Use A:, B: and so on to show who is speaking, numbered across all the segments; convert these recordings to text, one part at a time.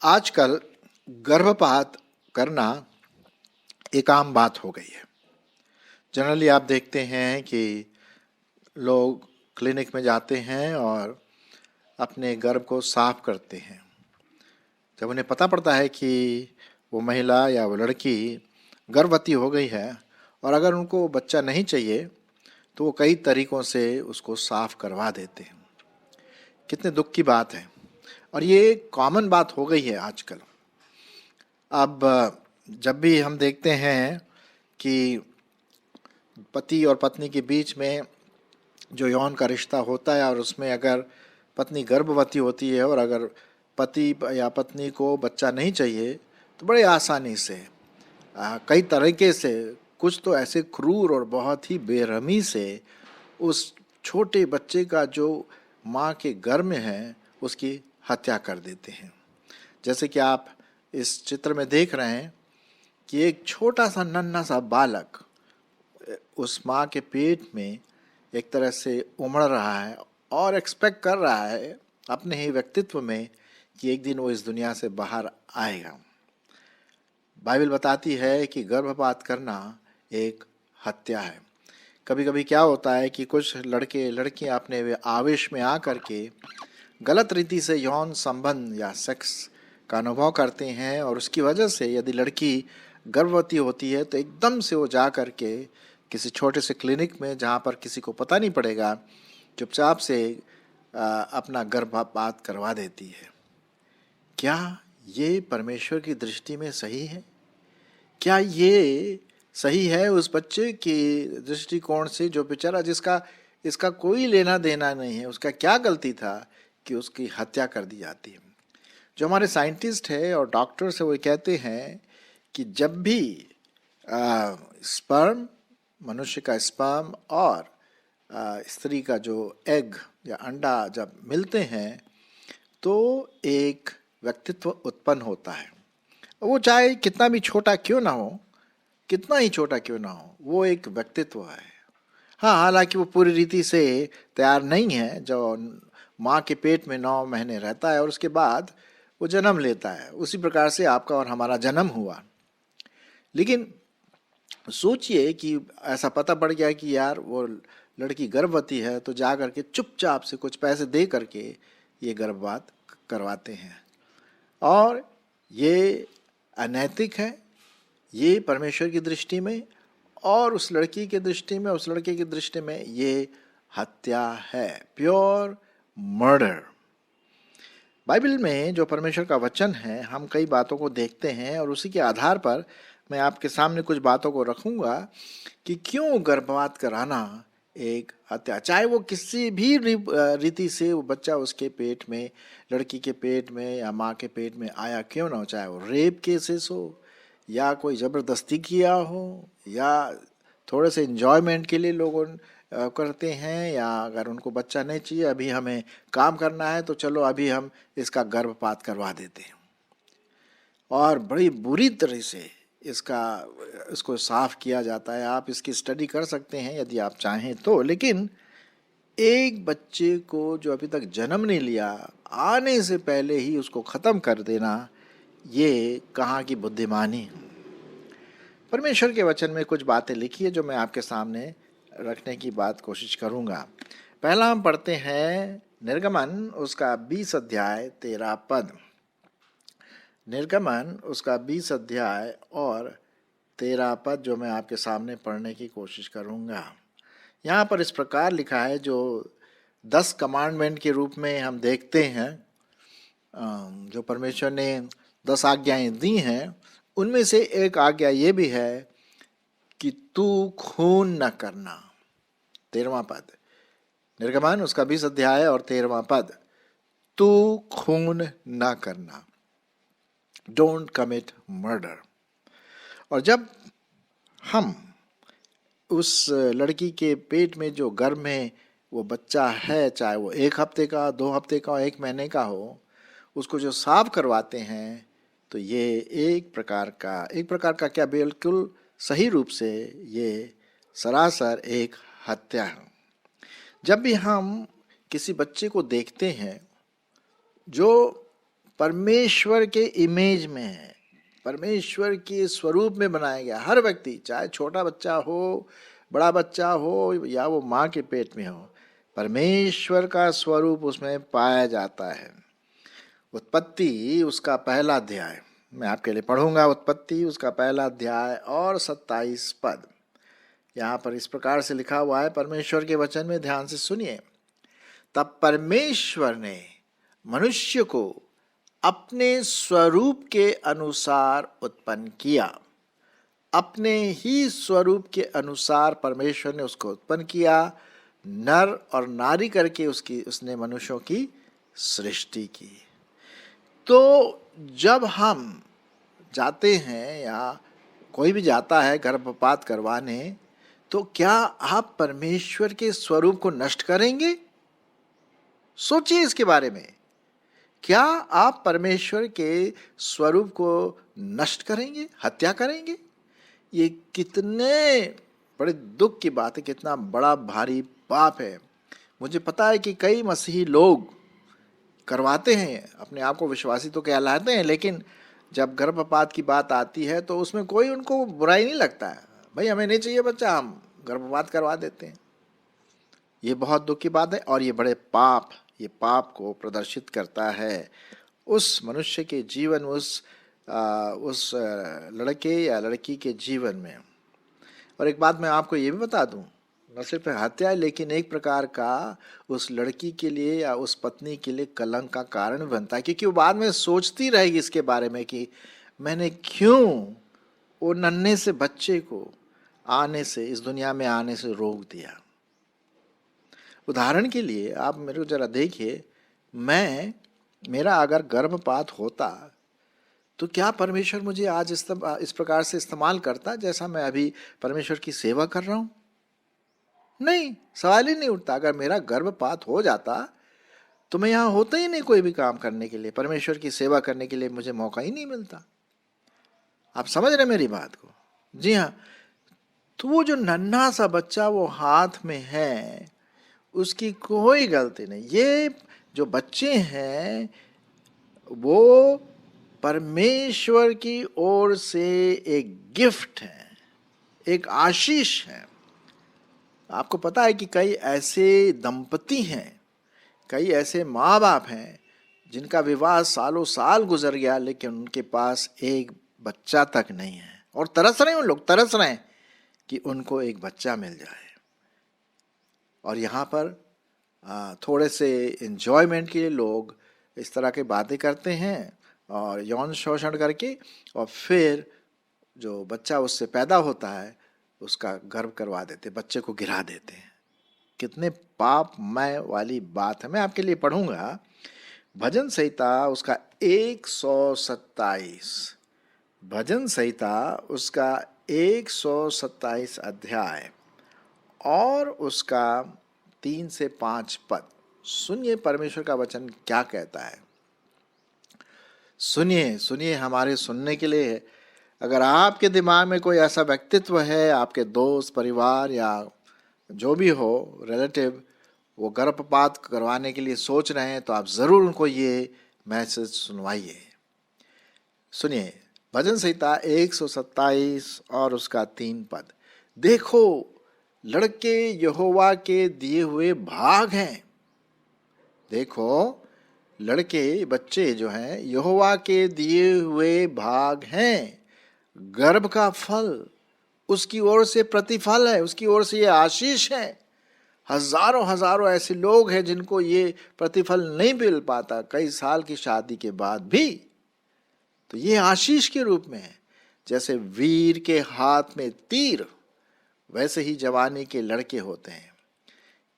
A: आजकल गर्भपात करना एक आम बात हो गई है। जनरली आप देखते हैं कि लोग क्लिनिक में जाते हैं और अपने गर्भ को साफ करते हैं। जब उन्हें पता पड़ता है कि वो महिला या वो लड़की गर्भवती हो गई है और अगर उनको बच्चा नहीं चाहिए तो वो कई तरीकों से उसको साफ करवा देते हैं। कितने दुख की बात है और ये कॉमन बात हो गई है आजकल। अब जब भी हम देखते हैं कि पति और पत्नी के बीच में जो यौन का रिश्ता होता है और उसमें अगर पत्नी गर्भवती होती है और अगर पति या पत्नी को बच्चा नहीं चाहिए तो बड़े आसानी से कई तरीके से, कुछ तो ऐसे क्रूर और बहुत ही बेरहमी से उस छोटे बच्चे का जो माँ के गर्भ में है उसकी हत्या कर देते हैं। जैसे कि आप इस चित्र में देख रहे हैं कि एक छोटा सा नन्हा सा बालक उस माँ के पेट में एक तरह से उमड़ रहा है और एक्सपेक्ट कर रहा है अपने ही व्यक्तित्व में कि एक दिन वो इस दुनिया से बाहर आएगा। बाइबल बताती है कि गर्भपात करना एक हत्या है। कभी कभी क्या होता है कि कुछ लड़के लड़कियां अपने आवेश में आकर के गलत रीति से यौन संबंध या सेक्स का अनुभव करते हैं और उसकी वजह से यदि लड़की गर्भवती होती है तो एकदम से वो जा कर के किसी छोटे से क्लिनिक में, जहाँ पर किसी को पता नहीं पड़ेगा, चुपचाप से अपना गर्भपात करवा देती है। क्या ये परमेश्वर की दृष्टि में सही है? क्या ये सही है उस बच्चे की दृष्टिकोण से जो बेचारा जिसका इसका कोई लेना देना नहीं है? उसका क्या गलती था कि उसकी हत्या कर दी जाती है? जो हमारे साइंटिस्ट है और डॉक्टर्स है वो कहते हैं कि जब भी स्पर्म, मनुष्य का स्पर्म और स्त्री का जो एग या अंडा जब मिलते हैं तो एक व्यक्तित्व उत्पन्न होता है। वो चाहे कितना भी छोटा क्यों ना हो, कितना ही छोटा क्यों ना हो, वो एक व्यक्तित्व है। हाँ, हालांकि वो पूरी रीति से तैयार नहीं है। जो माँ के पेट में 9 महीने रहता है और उसके बाद वो जन्म लेता है, उसी प्रकार से आपका और हमारा जन्म हुआ। लेकिन सोचिए कि ऐसा पता पड़ गया कि यार वो लड़की गर्भवती है तो जा करके चुपचाप से कुछ पैसे दे करके ये गर्भपात करवाते हैं और ये अनैतिक है। ये परमेश्वर की दृष्टि में और उस लड़की की दृष्टि में, उस लड़के की दृष्टि में ये हत्या है, प्योर मर्डर। बाइबल में जो परमेश्वर का वचन है, हम कई बातों को देखते हैं और उसी के आधार पर मैं आपके सामने कुछ बातों को रखूंगा कि क्यों गर्भपात कराना एक हत्या, चाहे वो किसी भी रीति से वो बच्चा उसके पेट में, लड़की के पेट में या माँ के पेट में आया क्यों ना हो, चाहे वो रेप केसेस हो या कोई ज़बरदस्ती किया हो या थोड़े से एंजॉयमेंट के लिए लोगों करते हैं, या अगर उनको बच्चा नहीं चाहिए, अभी हमें काम करना है तो चलो अभी हम इसका गर्भपात करवा देते हैं और बड़ी बुरी तरह से इसको साफ किया जाता है। आप इसकी स्टडी कर सकते हैं यदि आप चाहें तो। लेकिन एक बच्चे को जो अभी तक जन्म नहीं लिया, आने से पहले ही उसको ख़त्म कर देना, ये कहाँ की बुद्धिमानी है? परमेश्वर के वचन में कुछ बातें लिखी है जो मैं आपके सामने रखने की कोशिश करूँगा। पहला हम पढ़ते हैं निर्गमन उसका 20 अध्याय 13 पद। निर्गमन उसका 20 अध्याय और 13 पद जो मैं आपके सामने पढ़ने की कोशिश करूँगा। यहाँ पर इस प्रकार लिखा है, जो 10 कमांडमेंट के रूप में हम देखते हैं, जो परमेश्वर ने 10 आज्ञाएं दी हैं, उनमें से एक आज्ञा ये भी है कि तू खून न करना। 13वां पद, निर्गमन उसका 20 अध्याय और 13वां पद, तू खून न करना, डोंट कमिट मर्डर। और जब हम उस लड़की के पेट में जो गर्भ में वो बच्चा है, चाहे वो 1 हफ्ते का, 2 हफ्ते का, 1 महीने का हो, उसको जो साफ करवाते हैं तो ये एक प्रकार का क्या, बिल्कुल सही रूप से ये सरासर एक हत्या है। जब भी हम किसी बच्चे को देखते हैं जो परमेश्वर के इमेज में है, परमेश्वर के स्वरूप में बनाया गया। हर व्यक्ति, चाहे छोटा बच्चा हो, बड़ा बच्चा हो, या वो माँ के पेट में हो, परमेश्वर का स्वरूप उसमें पाया जाता है। उत्पत्ति उसका पहला अध्याय मैं आपके लिए पढ़ूंगा। उत्पत्ति उसका पहला अध्याय और 27 पद। यहाँ पर इस प्रकार से लिखा हुआ है, परमेश्वर के वचन में ध्यान से सुनिए। तब परमेश्वर ने मनुष्य को अपने स्वरूप के अनुसार उत्पन्न किया। अपने ही स्वरूप के अनुसार परमेश्वर ने उसको उत्पन्न किया, नर और नारी करके उसने मनुष्यों की सृष्टि की। तो जब हम जाते हैं या कोई भी जाता है गर्भपात करवाने, तो क्या आप परमेश्वर के स्वरूप को नष्ट करेंगे? सोचिए इसके बारे में। क्या आप परमेश्वर के स्वरूप को नष्ट करेंगे, हत्या करेंगे? ये कितने बड़े दुख की बात है, कितना बड़ा भारी पाप है। मुझे पता है कि कई मसीही लोग करवाते हैं, अपने आप को विश्वासी तो कहलाते हैं, लेकिन जब गर्भपात की बात आती है तो उसमें कोई उनको बुराई नहीं लगता है। भाई हमें नहीं चाहिए बच्चा, हम गर्भपात करवा देते हैं। ये बहुत दुख की बात है और ये बड़े पाप, ये पाप को प्रदर्शित करता है उस मनुष्य के जीवन, उस लड़के या लड़की के जीवन में। और एक बात मैं आपको ये भी बता दूं, न सिर्फ हत्या है, लेकिन एक प्रकार का उस लड़की के लिए या उस पत्नी के लिए कलंक का कारण भी बनता है, क्योंकि वो बाद में सोचती रहेगी इसके बारे में कि मैंने क्यों वो नन्हे से बच्चे को आने से, इस दुनिया में आने से रोक दिया। उदाहरण के लिए आप मेरे को जरा देखिए, मेरा अगर गर्भपात होता तो क्या परमेश्वर मुझे आज इस प्रकार से इस्तेमाल करता जैसा मैं अभी परमेश्वर की सेवा कर रहा हूं? नहीं, सवाल ही नहीं उठता। अगर मेरा गर्भपात हो जाता तो मैं यहां होता ही नहीं, कोई भी काम करने के लिए, परमेश्वर की सेवा करने के लिए मुझे मौका ही नहीं मिलता। आप समझ रहे मेरी बात को? जी हाँ। तो वो जो नन्हा सा बच्चा वो हाथ में है, उसकी कोई गलती नहीं। ये जो बच्चे हैं वो परमेश्वर की ओर से एक गिफ्ट है, एक आशीष है। आपको पता है कि कई ऐसे दंपति हैं, कई ऐसे माँ बाप हैं जिनका विवाह सालों साल गुजर गया, लेकिन उनके पास एक बच्चा तक नहीं है, और तरस रहे हैं, उन लोग तरस रहे हैं कि उनको एक बच्चा मिल जाए। और यहाँ पर थोड़े से एंजॉयमेंट के लिए लोग इस तरह की बातें करते हैं और यौन शोषण करके, और फिर जो बच्चा उससे पैदा होता है उसका गर्भ करवा देते, बच्चे को गिरा देते हैं। कितने पापमय वाली बात है। मैं आपके लिए पढ़ूंगा भजन संहिता उसका 127, भजन संहिता उसका 127 अध्याय और उसका 3 से 5 पद। सुनिए परमेश्वर का वचन क्या कहता है। सुनिए, सुनिए, हमारे सुनने के लिए है। अगर आपके दिमाग में कोई ऐसा व्यक्तित्व है, आपके दोस्त, परिवार या जो भी हो, रिलेटिव, वो गर्भपात करवाने के लिए सोच रहे हैं, तो आप ज़रूर उनको ये मैसेज सुनवाइए। सुनिए भजन संहिता 127 और उसका 3 पद। देखो, लड़के यहोवा के दिए हुए भाग हैं। देखो, लड़के, बच्चे जो हैं, यहोवा के दिए हुए भाग हैं। गर्भ का फल उसकी ओर से प्रतिफल है, उसकी ओर से ये आशीष है। हजारों हजारों ऐसे लोग हैं जिनको ये प्रतिफल नहीं मिल पाता कई साल की शादी के बाद भी, तो ये आशीष के रूप में है। जैसे वीर के हाथ में तीर, वैसे ही जवानी के लड़के होते हैं।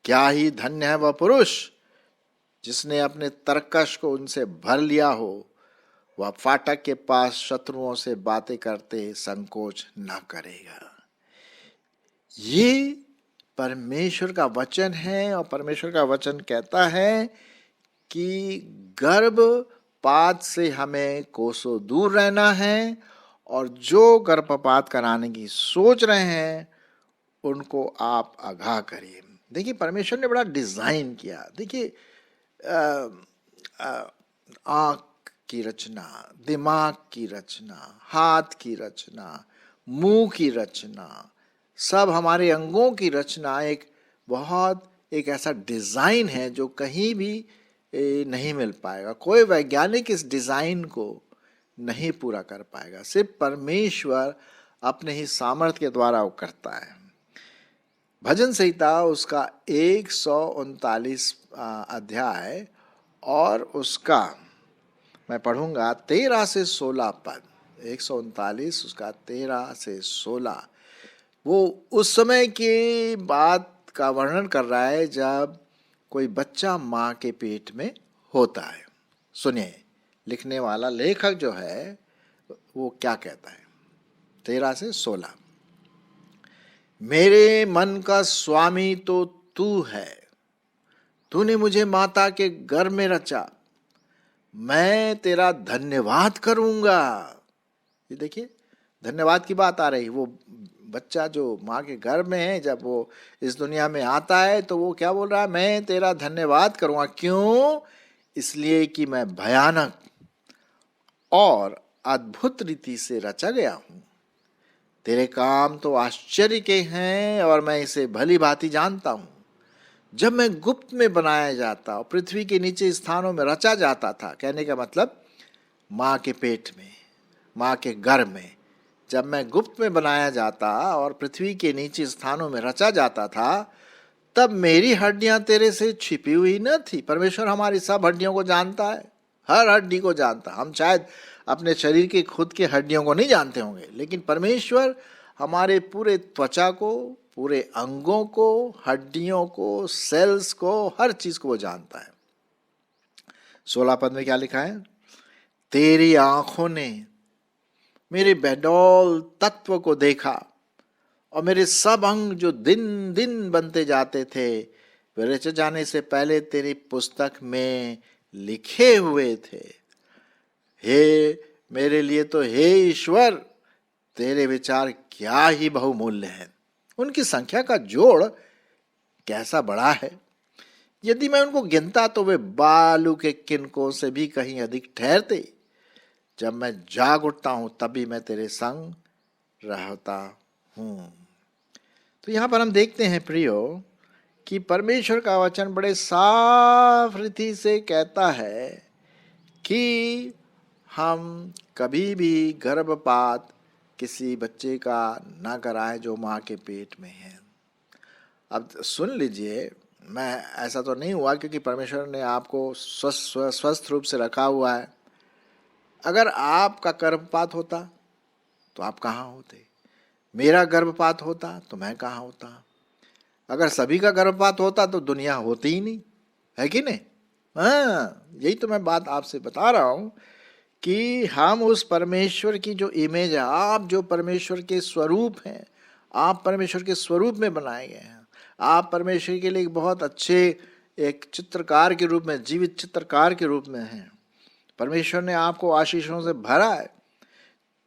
A: क्या ही धन्य है वह पुरुष जिसने अपने तरकश को उनसे भर लिया हो। वह फाटक के पास शत्रुओं से बातें करते संकोच न करेगा। ये परमेश्वर का वचन है, और परमेश्वर का वचन कहता है कि गर्भपात से हमें कोसों दूर रहना है, और जो गर्भपात कराने की सोच रहे हैं उनको आप आगाह करिए। देखिए परमेश्वर ने बड़ा डिजाइन किया। देखिए आँख की रचना, दिमाग की रचना, हाथ की रचना, मुंह की रचना, सब हमारे अंगों की रचना एक ऐसा डिजाइन है जो कहीं भी नहीं मिल पाएगा। कोई वैज्ञानिक इस डिजाइन को नहीं पूरा कर पाएगा। सिर्फ परमेश्वर अपने ही सामर्थ्य के द्वारा वो करता है। भजन संहिता उसका 139 अध्याय और उसका मैं पढ़ूंगा 13 से 16 पद। 139 उसका 13 से 16 वो उस समय की बात का वर्णन कर रहा है जब कोई बच्चा माँ के पेट में होता है। सुनिए लिखने वाला लेखक जो है वो क्या कहता है। 13 से 16, मेरे मन का स्वामी तो तू है, तूने मुझे माता के गर्भ में रचा, मैं तेरा धन्यवाद करूंगा। ये देखिए धन्यवाद की बात आ रही। वो बच्चा जो माँ के गर्भ में है, जब वो इस दुनिया में आता है तो वो क्या बोल रहा है, मैं तेरा धन्यवाद करूंगा। क्यों? इसलिए कि मैं भयानक और अद्भुत रीति से रचा गया हूं। तेरे काम तो आश्चर्य के हैं और मैं इसे भली भांति जानता हूं। जब मैं गुप्त में बनाया जाता और पृथ्वी के नीचे स्थानों में रचा जाता था, कहने का मतलब माँ के पेट में, माँ के गर्भ में, जब मैं गुप्त में बनाया जाता और पृथ्वी के नीचे स्थानों में रचा जाता था, तब मेरी हड्डियां तेरे से छिपी हुई न थी। परमेश्वर हमारी सब हड्डियों को जानता है, हर हड्डी को जानता। हम शायद अपने शरीर की खुद की हड्डियों को नहीं जानते होंगे, लेकिन परमेश्वर हमारे पूरे त्वचा को, पूरे अंगों को, हड्डियों को, सेल्स को, हर चीज को वो जानता है। 16 पद में क्या लिखा है, तेरी आंखों ने मेरे बेडौल तत्व को देखा और मेरे सब अंग जो दिन दिन बनते जाते थे वे रचे जाने से पहले तेरी पुस्तक में लिखे हुए थे। हे मेरे लिए तो हे ईश्वर, तेरे विचार क्या ही बहुमूल्य हैं। उनकी संख्या का जोड़ कैसा बड़ा है। यदि मैं उनको गिनता तो वे बालू के किनकों से भी कहीं अधिक ठहरते। जब मैं जाग उठता हूं तभी मैं तेरे संग रहता हूं। तो यहां पर हम देखते हैं प्रियो कि परमेश्वर का वचन बड़े साफ रीति से कहता है कि हम कभी भी गर्भपात किसी बच्चे का ना कराएं जो माँ के पेट में है। अब सुन लीजिए, मैं ऐसा तो नहीं हुआ क्योंकि परमेश्वर ने आपको स्वस्थ रूप से रखा हुआ है। अगर आपका गर्भपात होता तो आप कहाँ होते, मेरा गर्भपात होता तो मैं कहाँ होता। अगर सभी का गर्भपात होता तो दुनिया होती ही नहीं, है कि नहीं। हाँ, यही तो मैं बात आपसे बता रहा हूं कि हम उस परमेश्वर की जो इमेज है, आप जो परमेश्वर के स्वरूप हैं, आप परमेश्वर के स्वरूप में बनाए गए हैं। आप परमेश्वर के लिए एक बहुत अच्छे एक चित्रकार के रूप में, जीवित चित्रकार के रूप में हैं। परमेश्वर ने आपको आशीषों से भरा है।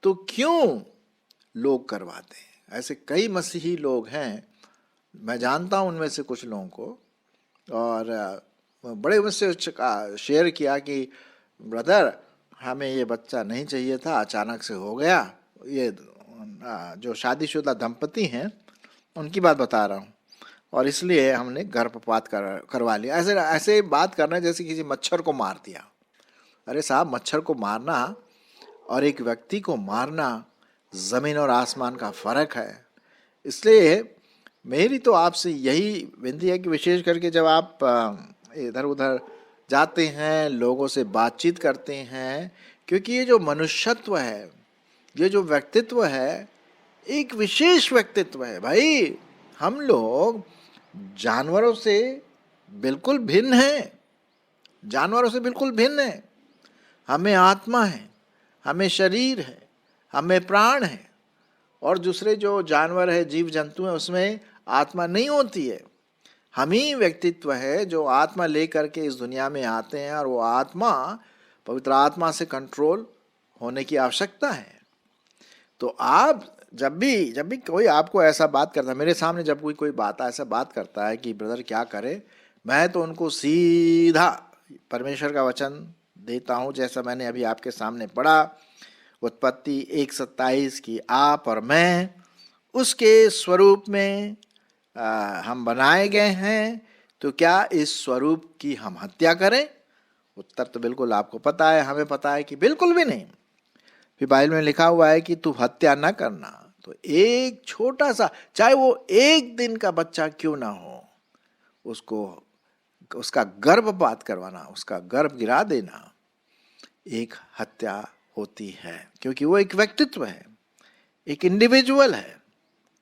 A: तो क्यों लोग करवाते हैं? ऐसे कई मसीही लोग हैं, मैं जानता हूं उनमें से कुछ लोगों को, और बड़े मुझसे शेयर किया कि ब्रदर हमें ये बच्चा नहीं चाहिए था, अचानक से हो गया। ये जो शादीशुदा दंपति हैं उनकी बात बता रहा हूँ, और इसलिए हमने गर्भपात करवा लिया। ऐसे बात करना जैसे किसी मच्छर को मार दिया। अरे साहब, मच्छर को मारना और एक व्यक्ति को मारना जमीन और आसमान का फर्क है। इसलिए मेरी तो आपसे यही विनती है कि विशेष करके जब आप इधर उधर जाते हैं, लोगों से बातचीत करते हैं, क्योंकि ये जो मनुष्यत्व है, ये जो व्यक्तित्व है, एक विशेष व्यक्तित्व है भाई। हम लोग जानवरों से बिल्कुल भिन्न हैं, जानवरों से बिल्कुल भिन्न है। हमें आत्मा है, हमें शरीर है, हमें प्राण है, और दूसरे जो जानवर है, जीव जंतु है, उसमें आत्मा नहीं होती है। हम ही व्यक्तित्व है जो आत्मा लेकर के इस दुनिया में आते हैं, और वो आत्मा पवित्र आत्मा से कंट्रोल होने की आवश्यकता है। तो आप जब भी कोई आपको ऐसा बात करता है, मेरे सामने जब कोई बात ऐसा बात करता है कि ब्रदर क्या करे, मैं तो उनको सीधा परमेश्वर का वचन देता हूँ, जैसा मैंने अभी आपके सामने पढ़ा, उत्पत्ति 1:27 की आप और मैं उसके स्वरूप में हम बनाए गए हैं, तो क्या इस स्वरूप की हम हत्या करें? उत्तर तो बिल्कुल आपको पता है, हमें पता है कि बिल्कुल भी नहीं। फिर बाइबल में लिखा हुआ है कि तू हत्या ना करना। तो एक छोटा सा, चाहे वो एक दिन का बच्चा क्यों ना हो, उसको उसका गर्भपात करवाना, उसका गर्भ गिरा देना एक हत्या होती है, क्योंकि वो एक व्यक्तित्व है, एक इंडिविजुअल है,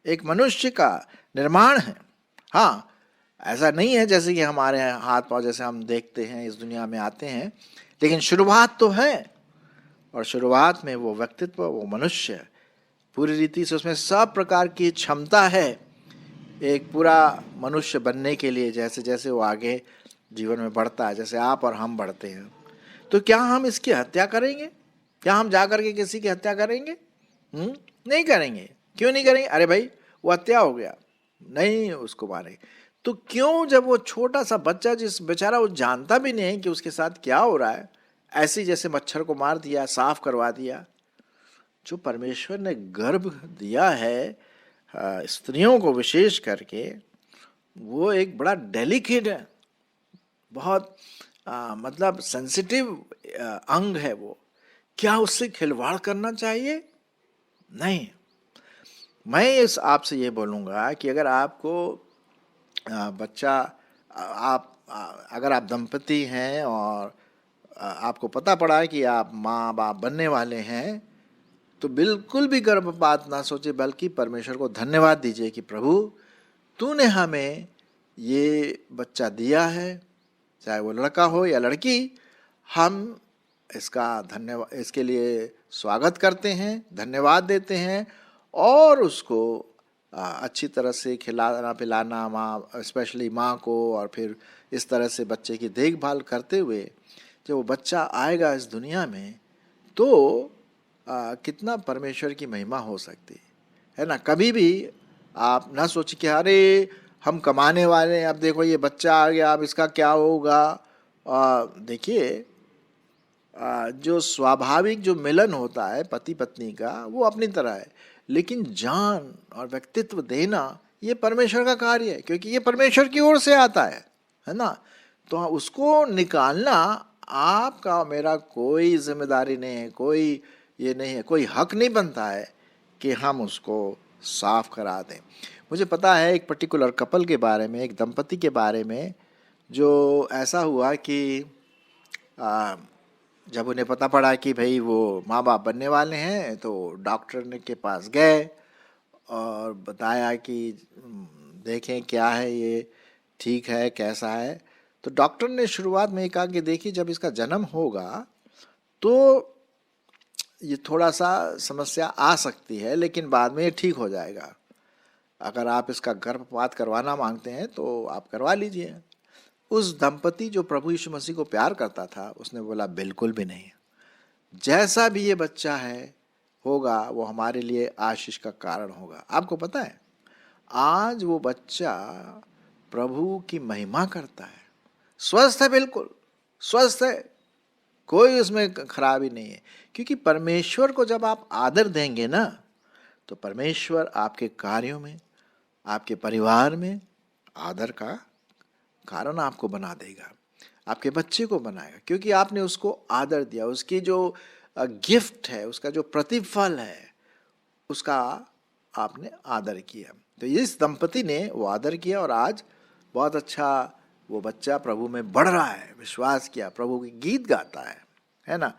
A: एक मनुष्य का निर्माण है। हाँ, ऐसा नहीं है जैसे कि हमारे हाथ पांव जैसे हम देखते हैं इस दुनिया में आते हैं, लेकिन शुरुआत तो है, और शुरुआत में वो व्यक्तित्व, वो मनुष्य पूरी रीति से उसमें सब प्रकार की क्षमता है एक पूरा मनुष्य बनने के लिए। जैसे जैसे वो आगे जीवन में बढ़ता है, जैसे आप और हम बढ़ते हैं, तो क्या हम इसकी हत्या करेंगे? क्या हम जा करके किसी की हत्या करेंगे? नहीं करेंगे। क्यों नहीं करेंगे? अरे भाई वो हत्या हो गया, नहीं उसको मारे। तो क्यों, जब वो छोटा सा बच्चा, जिस बेचारा वो जानता भी नहीं कि उसके साथ क्या हो रहा है, ऐसे जैसे मच्छर को मार दिया, साफ करवा दिया। जो परमेश्वर ने गर्भ दिया है स्त्रियों को विशेष करके, वो एक बड़ा डेलिकेट है, बहुत मतलब सेंसिटिव अंग है वो। क्या उससे खिलवाड़ करना चाहिए? नहीं। मैं इस आपसे ये बोलूँगा कि अगर आपको बच्चा, आप अगर आप दंपति हैं और आपको पता पड़ा है कि आप माँ बाप बनने वाले हैं, तो बिल्कुल भी गर्भपात ना सोचे, बल्कि परमेश्वर को धन्यवाद दीजिए कि प्रभु तूने हमें ये बच्चा दिया है, चाहे वो लड़का हो या लड़की। हम इसका धन्यवाद, इसके लिए स्वागत करते हैं, धन्यवाद देते हैं, और उसको अच्छी तरह से खिलाना पिलाना, माँ स्पेशली माँ को, और फिर इस तरह से बच्चे की देखभाल करते हुए जब वो बच्चा आएगा इस दुनिया में, तो कितना परमेश्वर की महिमा हो सकती है ना। कभी भी आप ना सोचिए कि अरे हम कमाने वाले हैं, अब देखो ये बच्चा आ गया, अब इसका क्या होगा। देखिए, जो स्वाभाविक जो मिलन होता है पति पत्नी का, वो अपनी तरह है, लेकिन जान और व्यक्तित्व देना ये परमेश्वर का कार्य है, क्योंकि ये परमेश्वर की ओर से आता है ना। तो उसको निकालना आपका मेरा कोई जिम्मेदारी नहीं है, कोई ये नहीं है, कोई हक नहीं बनता है कि हम उसको साफ करा दें। मुझे पता है एक पर्टिकुलर कपल के बारे में, एक दंपति के बारे में, जो ऐसा हुआ कि जब उन्हें पता पड़ा कि भाई वो माँ बाप बनने वाले हैं, तो डॉक्टर ने के पास गए और बताया कि देखें क्या है ये, ठीक है कैसा है। तो डॉक्टर ने शुरुआत में कहा कि देखिए जब इसका जन्म होगा तो ये थोड़ा सा समस्या आ सकती है, लेकिन बाद में ये ठीक हो जाएगा। अगर आप इसका गर्भपात करवाना मांगते हैं तो आप करवा लीजिए। उस दंपति जो प्रभु यीशु मसीह को प्यार करता था, उसने बोला बिल्कुल भी नहीं, जैसा भी ये बच्चा है होगा वो हमारे लिए आशीष का कारण होगा। आपको पता है आज वो बच्चा प्रभु की महिमा करता है, स्वस्थ है, बिल्कुल स्वस्थ है, कोई उसमें खराबी नहीं है। क्योंकि परमेश्वर को जब आप आदर देंगे ना, तो परमेश्वर आपके कार्यों में, आपके परिवार में आदर का कारण आपको बना देगा, आपके बच्चे को बनाएगा, क्योंकि आपने उसको आदर दिया। उसकी जो गिफ्ट है, उसका जो प्रतिफल है, उसका आपने आदर किया। तो इस दंपति ने वो आदर किया, और आज बहुत अच्छा वो बच्चा प्रभु में बढ़ रहा है, विश्वास किया, प्रभु के गीत गाता है ना।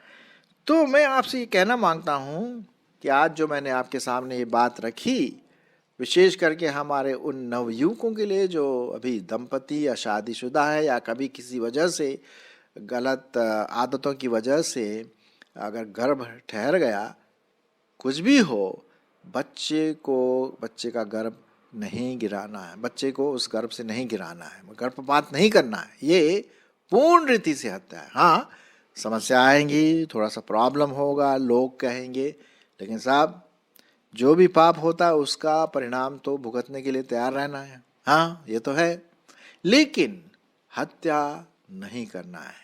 A: तो मैं आपसे ये कहना मांगता हूँ कि आज जो मैंने आपके सामने ये बात रखी, विशेष करके हमारे उन नवयुवकों के लिए जो अभी दंपति या शादीशुदा है, या कभी किसी वजह से गलत आदतों की वजह से अगर गर्भ ठहर गया, कुछ भी हो, बच्चे का गर्भ नहीं गिराना है, बच्चे को उस गर्भ से नहीं गिराना है, गर्भपात नहीं करना है। ये पूर्ण रीति से हत्या है। हाँ, समस्या आएंगी, थोड़ा सा प्रॉब्लम होगा, लोग कहेंगे, लेकिन साहब जो भी पाप होता है उसका परिणाम तो भुगतने के लिए तैयार रहना है। हाँ, ये तो है, लेकिन हत्या नहीं करना है,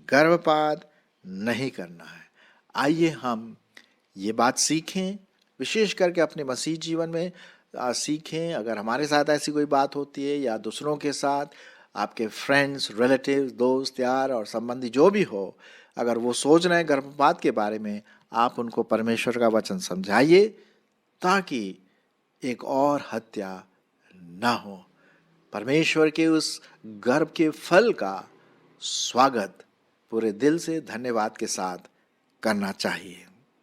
A: गर्भपात नहीं करना है। आइए हम ये बात सीखें, विशेष करके अपने मसीह जीवन में सीखें। अगर हमारे साथ ऐसी कोई बात होती है या दूसरों के साथ, आपके फ्रेंड्स, रिलेटिव्स, दोस्त, यार और संबंधी जो भी हो, अगर वो सोच रहे हैं गर्भपात के बारे में, आप उनको परमेश्वर का वचन समझाइए ताकि एक और हत्या ना हो। परमेश्वर के उस गर्भ के फल का स्वागत पूरे दिल से धन्यवाद के साथ करना चाहिए।